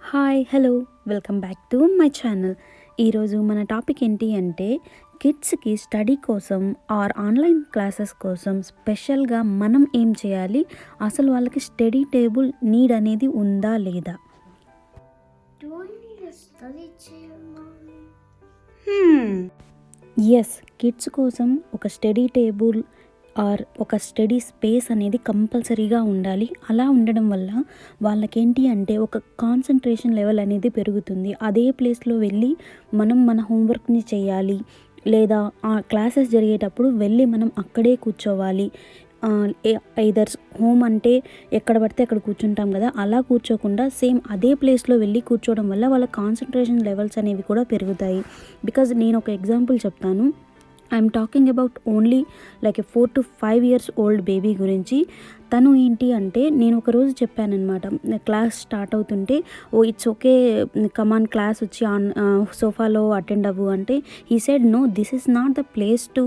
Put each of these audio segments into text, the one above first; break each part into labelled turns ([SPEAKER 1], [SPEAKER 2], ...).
[SPEAKER 1] Hi hello welcome back to my channel. ఈరోజు మన topic ఏంటి అంటే కిడ్స్కి స్టడీ కోసం ఆర్ ఆన్లైన్ క్లాసెస్ కోసం స్పెషల్గా మనం ఏం చేయాలి, అసలు వాళ్ళకి స్టడీ టేబుల్ నీడ్ అనేది ఉందా లేదా.
[SPEAKER 2] Do I need a study chair, Mommy?
[SPEAKER 1] Yes, kids కోసం ఒక స్టడీ టేబుల్ ఆర్ ఒక స్టడీ స్పేస్ అనేది కంపల్సరీగా ఉండాలి. అలా ఉండడం వల్ల వాళ్ళకేంటి అంటే ఒక కాన్సన్ట్రేషన్ లెవెల్ అనేది పెరుగుతుంది. అదే ప్లేస్లో వెళ్ళి మనం మన హోంవర్క్ని చేయాలి, లేదా ఆ క్లాసెస్ జరిగేటప్పుడు వెళ్ళి మనం అక్కడే కూర్చోవాలి. ఐదర్ హోమ్ అంటే ఎక్కడ పడితే అక్కడ కూర్చుంటాం కదా, అలా కూర్చోకుండా సేమ్ అదే ప్లేస్లో వెళ్ళి కూర్చోవడం వల్ల వాళ్ళ కాన్సన్ట్రేషన్ లెవెల్స్ అనేవి కూడా పెరుగుతాయి. బికాజ్ నేను ఒక ఎగ్జాంపుల్ చెప్తాను. I'm talking about only like 4 to 5 years old baby గురించి. తను ఏంటి అంటే నేను ఒకరోజు చెప్పానమాట, క్లాస్ స్టార్ట్ అవుతుంటే ఇట్స్ ఓకే కమాన్ క్లాస్ వచ్చి సోఫాలో అటెండ్ అవ్వు అంటే he said no, this is not the place to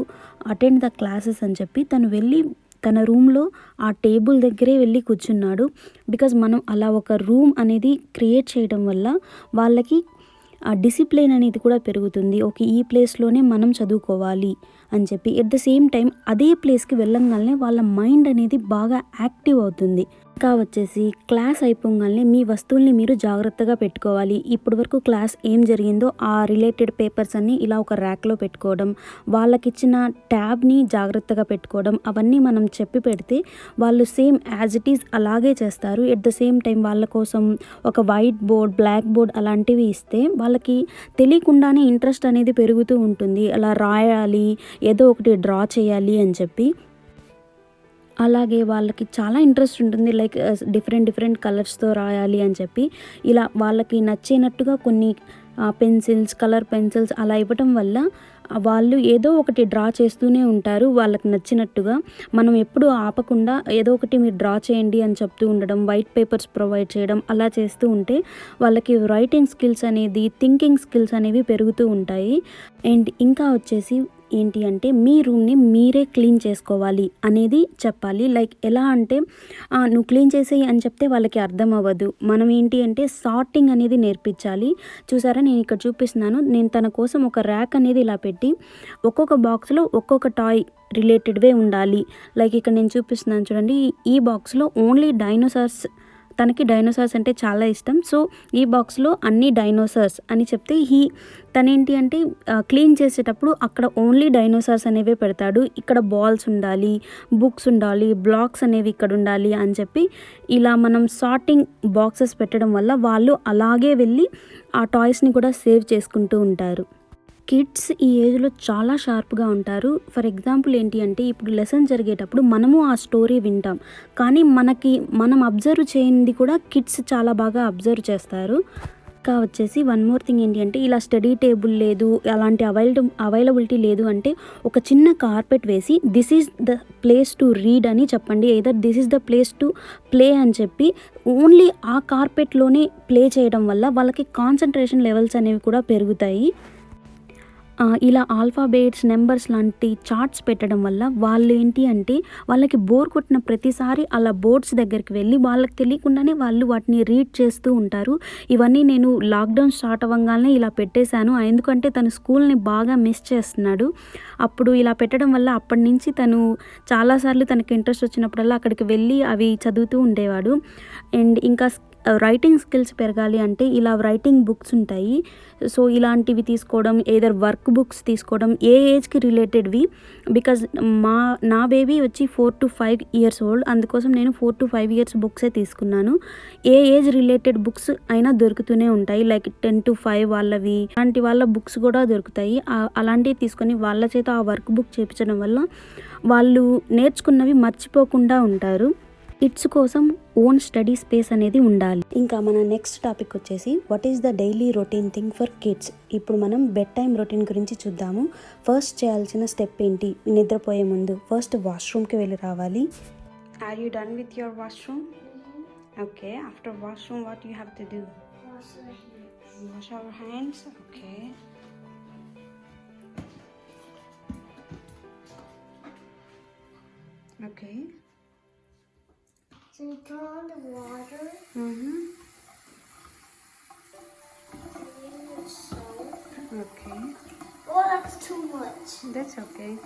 [SPEAKER 1] attend the classes అని చెప్పి తను వెళ్ళి తన రూమ్లో ఆ టేబుల్ దగ్గరే వెళ్ళి కూర్చున్నాడు. బికాజ్ మనం అలా ఒక రూమ్ అనేది క్రియేట్ చేయడం వల్ల వాళ్ళకి ఆ డిసిప్లిన్ అనేది కూడా పెరుగుతుంది. ఓకే, ఈ ప్లేస్లోనే మనం చదువుకోవాలి అని చెప్పి ఎట్ ద సేమ్ టైం అదే ప్లేస్కి వెళ్ళంగానే వాళ్ళ మైండ్ అనేది బాగా యాక్టివ్ అవుతుంది. ఇంకా వచ్చేసి క్లాస్ అయిపోగానే మీ వస్తువుల్ని మీరు జాగ్రత్తగా పెట్టుకోవాలి. ఇప్పటి వరకు క్లాస్ ఏం జరిగిందో ఆ రిలేటెడ్ పేపర్స్ అన్నీ ఇలా ఒక ర్యాక్లో పెట్టుకోవడం, వాళ్ళకిచ్చిన ట్యాబ్ని జాగ్రత్తగా పెట్టుకోవడం, అవన్నీ మనం చెప్పి పెడితే వాళ్ళు సేమ్ యాజ్ ఇట్ ఈజ్ అలాగే చేస్తారు. ఎట్ ద సేమ్ టైం వాళ్ళ కోసం ఒక వైట్ బోర్డ్, బ్లాక్ బోర్డ్ అలాంటివి ఇస్తే వాళ్ళకి తెలియకుండానే ఇంట్రెస్ట్ అనేది పెరుగుతూ ఉంటుంది. అలా రాయాలి, ఏదో ఒకటి డ్రా చేయాలి అని చెప్పి. అలాగే వాళ్ళకి చాలా ఇంట్రెస్ట్ ఉంటుంది, లైక్ డిఫరెంట్ కలర్స్తో రాయాలి అని చెప్పి. ఇలా వాళ్ళకి నచ్చినట్టుగా కొన్ని పెన్సిల్స్, కలర్ పెన్సిల్స్ అలా ఇవ్వటం వల్ల వాళ్ళు ఏదో ఒకటి డ్రా చేస్తూనే ఉంటారు వాళ్ళకి నచ్చినట్టుగా. మనం ఎప్పుడూ ఆపకుండా ఏదో ఒకటి మీరు డ్రా చేయండి అని చెప్తూ ఉండడం, వైట్ పేపర్స్ ప్రొవైడ్ చేయడం, అలా చేస్తూ ఉంటే వాళ్ళకి రైటింగ్ స్కిల్స్ అనేది, థింకింగ్ స్కిల్స్ అనేవి పెరుగుతూ ఉంటాయి. అండ్ ఇంకా వచ్చేసి ఏంటి అంటే మీ రూమ్ని మీరే క్లీన్ చేసుకోవాలి అనేది చెప్పాలి. లైక్ ఎలా అంటే నువ్వు క్లీన్ చేసేయి అని చెప్తే వాళ్ళకి అర్థం అవ్వదు. మనం ఏంటి అంటే సార్టింగ్ అనేది నేర్పించాలి. చూసారా, నేను ఇక్కడ చూపిస్తున్నాను. నేను తన కోసం ఒక ర్యాక్ అనేది ఇలా పెట్టి ఒక్కొక్క బాక్స్లో ఒక్కొక్క టాయ్ రిలేటెడ్వే ఉండాలి. లైక్ ఇక్కడ నేను చూపిస్తున్నాను చూడండి, ఈ బాక్స్లో ఓన్లీ డైనోసార్స్, తనకి డైనోసార్స్ అంటే చాలా ఇష్టం. సో ఈ బాక్స్లో అన్ని డైనోసార్స్ అని చెప్తే తనేంటి అంటే క్లీన్ చేసేటప్పుడు అక్కడ ఓన్లీ డైనోసార్స్ అనేవే పెడతాడు. ఇక్కడ బాల్స్ ఉండాలి, బుక్స్ ఉండాలి, బ్లాక్స్ అనేవి ఇక్కడ ఉండాలి అని చెప్పి ఇలా మనం సార్టింగ్ బాక్సెస్ పెట్టడం వల్ల వాళ్ళు అలాగే వెళ్ళి ఆ టాయ్స్ని కూడా సేవ్ చేసుకుంటూ ఉంటారు. కిడ్స్ ఈ ఏజ్లో చాలా షార్ప్గా ఉంటారు. ఫర్ ఎగ్జాంపుల్ ఏంటి అంటే ఇప్పుడు లెసన్ జరిగేటప్పుడు మనము ఆ స్టోరీ వింటాం, కానీ మనం అబ్జర్వ్ చేయండి కూడా కిడ్స్ చాలా బాగా అబ్జర్వ్ చేస్తారు. ఇంకా వచ్చేసి వన్ మోర్ థింగ్ ఏంటి అంటే ఇలా స్టడీ టేబుల్ లేదు, అలాంటి అవైలబిలిటీ లేదు అంటే ఒక చిన్న కార్పెట్ వేసి this is the place to read అని చెప్పండి, either this is the place to play అని చెప్పి ఓన్లీ ఆ కార్పెట్లోనే ప్లే చేయడం వల్ల వాళ్ళకి కాన్సన్ట్రేషన్ లెవెల్స్ అనేవి కూడా పెరుగుతాయి. ఇలా ఆల్ఫాబెట్స్, నెంబర్స్ లాంటి చార్ట్స్ పెట్టడం వల్ల వాళ్ళు ఏంటి అంటే వాళ్ళకి బోర్ కొట్టిన ప్రతిసారి అలా బోర్డ్స్ దగ్గరికి వెళ్ళి వాళ్ళకి తెలియకుండానే వాళ్ళు వాటిని రీడ్ చేస్తూ ఉంటారు. ఇవన్నీ నేను లాక్డౌన్ స్టార్ట్ అవ్వగానే ఇలా పెట్టేశాను, ఎందుకంటే తను స్కూల్ని బాగా మిస్ చేస్తున్నాడు. అప్పుడు ఇలా పెట్టడం వల్ల అప్పటి నుంచి తను చాలాసార్లు తనకి ఇంట్రెస్ట్ వచ్చినప్పుడల్లా అక్కడికి వెళ్ళి అవి చదువుతూ ఉండేవాడు. అండ్ ఇంకా రైటింగ్ స్కిల్స్ పెరగాలి అంటే ఇలా రైటింగ్ బుక్స్ ఉంటాయి. సో ఇలాంటివి తీసుకోవడం, ఏదర్ వర్క్ బుక్స్ తీసుకోవడం, ఏ ఏజ్కి రిలేటెడ్వి. బికాజ్ నా బేబీ వచ్చి 4 to 5 years ఓల్డ్, అందుకోసం నేను 4 to 5 years బుక్సే తీసుకున్నాను. ఏ ఏజ్ రిలేటెడ్ బుక్స్ అయినా దొరుకుతూనే ఉంటాయి, లైక్ 10 to 5 వాళ్ళవి, అలాంటి వాళ్ళ బుక్స్ కూడా దొరుకుతాయి. అలాంటివి తీసుకొని వాళ్ళ చేత ఆ వర్క్ బుక్ చేయించడం వల్ల వాళ్ళు నేర్చుకున్నవి మర్చిపోకుండా ఉంటారు. కిడ్స్ కోసం ఓన్ స్టడీ స్పేస్ అనేది ఉండాలి. ఇంకా మన నెక్స్ట్ టాపిక్ వచ్చేసి what is the daily routine thing for kids. ఇప్పుడు మనం బెడ్ టైమ్ రొటీన్ గురించి చూద్దాము. ఫస్ట్ చేయాల్సిన స్టెప్ ఏంటి, నిద్రపోయే ముందు ఫస్ట్ వాష్రూమ్కి వెళ్ళి రావాలి. Are you done with your washroom? Okay, after washroom what you have to do? Wash our hands. Okay, okay.
[SPEAKER 2] So you turn on the water.
[SPEAKER 1] Okay,
[SPEAKER 2] Oh, that's too much.
[SPEAKER 1] that's okay.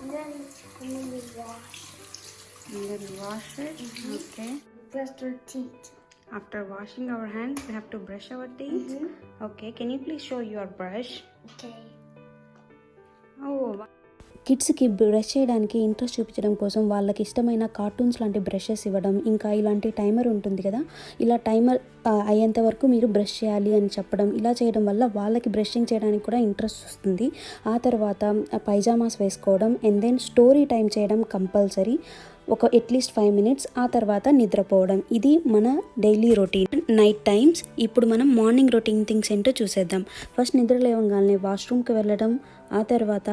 [SPEAKER 2] And then we wash.
[SPEAKER 1] And then wash it. Okay.
[SPEAKER 2] Brush our teeth.
[SPEAKER 1] After washing our hands, we have to brush our teeth. Okay, can you please show your brush?
[SPEAKER 2] Okay.
[SPEAKER 1] Oh, కిడ్స్కి brush చేయడానికి interest చూపించడం కోసం వాళ్ళకి ఇష్టమైన cartoons లాంటి brushes ఇవ్వడం, ఇంకా ఇలాంటి టైమర్ ఉంటుంది కదా, ఇలా టైమర్ అయ్యేంత వరకు మీరు బ్రష్ చేయాలి అని చెప్పడం, ఇలా చేయడం వల్ల వాళ్ళకి బ్రషింగ్ చేయడానికి కూడా ఇంట్రెస్ట్ వస్తుంది. ఆ తర్వాత పైజామాస్ వేసుకోవడం అండ్ దెన్ స్టోరీ టైం చేయడం కంపల్సరీ, ఒక అట్లీస్ట్ 5 minutes. ఆ తర్వాత నిద్రపోవడం. ఇది మన డైలీ రొటీన్ నైట్ టైమ్స్. ఇప్పుడు మనం మార్నింగ్ రొటీన్ థింగ్స్ ఏంటో చూసేద్దాం. ఫస్ట్ నిద్ర లేవగానే వాష్రూమ్కి వెళ్ళడం, ఆ తర్వాత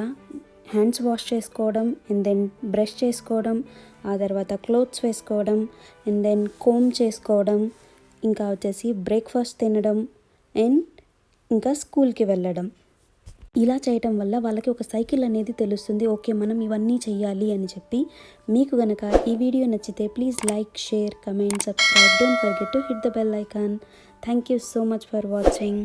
[SPEAKER 1] హ్యాండ్స్ వాష్ చేసుకోవడం అండ్ దెన్ బ్రష్ చేసుకోవడం, ఆ తర్వాత క్లోత్స్ వేసుకోవడం అండ్ దెన్ కోమ్ చేసుకోవడం, ఇంకా వచ్చేసి బ్రేక్ఫాస్ట్ తినడం అండ్ ఇంకా స్కూల్కి వెళ్ళడం. ఇలా చేయటం వల్ల వాళ్ళకి ఒక సైకిల్ అనేది తెలుస్తుంది, ఓకే మనం ఇవన్నీ చెయ్యాలి అని చెప్పి. మీకు కనుక ఈ వీడియో నచ్చితే please like, share, comment, subscribe. Don't forget to hit the bell icon. Thank you so much for watching.